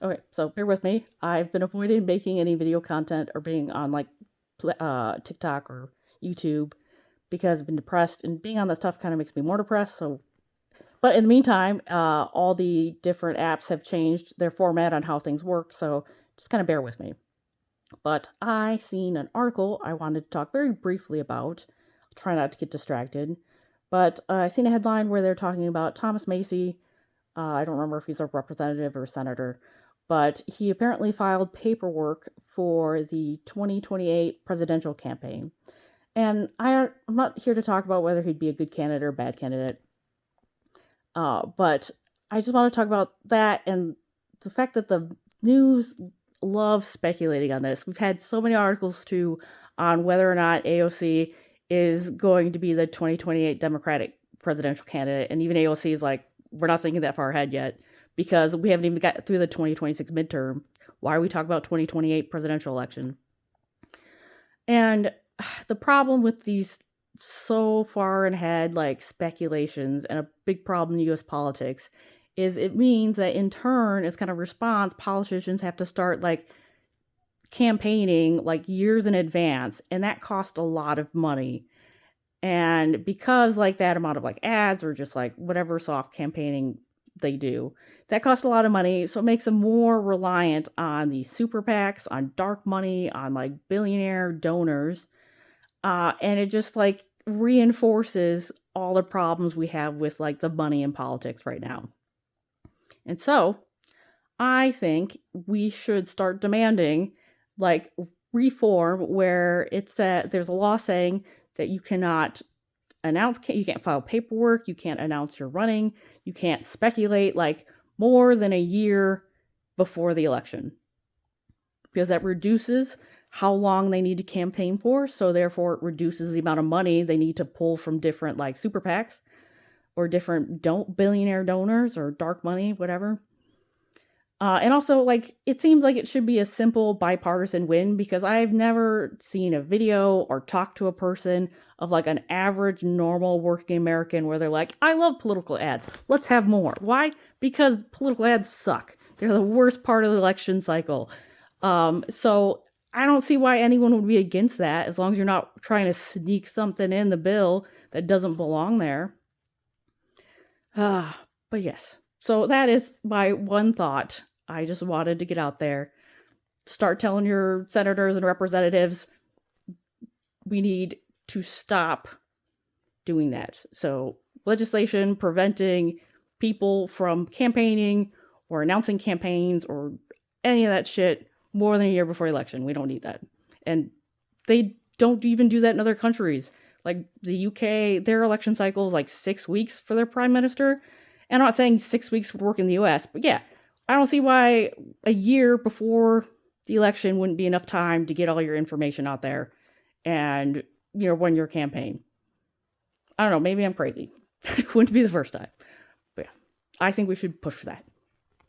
Okay, so bear with me. I've been avoiding making any video content or being on like TikTok or YouTube because I've been depressed, and being on that stuff kind of makes me more depressed. So, but in the meantime, all the different apps have changed their format on how things work. So just kind of bear with me. But I seen an article I wanted to talk very briefly about. I'll try not to get distracted. But I seen a headline where they're talking about Thomas Macy. I don't remember if he's a representative or a senator, but he apparently filed paperwork for the 2028 presidential campaign. And I'm not here to talk about whether he'd be a good candidate or a bad candidate, but I just want to talk about that and the fact that the news loves speculating on this. We've had so many articles too on whether or not AOC is going to be the 2028 Democratic presidential candidate, and even AOC is like, we're not thinking that far ahead yet because we haven't even got through the 2026 midterm. Why are we talking about 2028 presidential election? And the problem with these so far ahead like speculations, and a big problem in US politics, is it means that in turn, as kind of response, politicians have to start like campaigning like years in advance, and that costs a lot of money. And because like that amount of like ads or just like whatever soft campaigning they do, that costs a lot of money. So it makes them more reliant on these super PACs, on dark money, on like billionaire donors. And it just like reinforces all the problems we have with like the money in politics right now. And so I think we should start demanding like reform where it's that there's a law saying that you cannot you can't file paperwork, you can't announce you're running, you can't speculate like more than a year before the election, because that reduces how long they need to campaign for. So therefore it reduces the amount of money they need to pull from different like super PACs or different billionaire donors or dark money, whatever. And also, like, it seems like it should be a simple bipartisan win because I've never seen a video or talked to a person of like an average, normal working American where they're like, I love political ads. Let's have more. Why? Because political ads suck. They're the worst part of the election cycle. So I don't see why anyone would be against that as long as you're not trying to sneak something in the bill that doesn't belong there. But yes. So that is my one thought. I just wanted to get out there. Start telling your senators and representatives we need to stop doing that. So, legislation preventing people from campaigning or announcing campaigns or any of that shit more than a year before election. We don't need that. And they don't even do that in other countries. Like the UK, their election cycle is like 6 weeks for their prime minister. And I'm not saying 6 weeks would work in the US, but yeah, I don't see why a year before the election wouldn't be enough time to get all your information out there and, run your campaign. I don't know, maybe I'm crazy. It wouldn't be the first time. But yeah, I think we should push for that.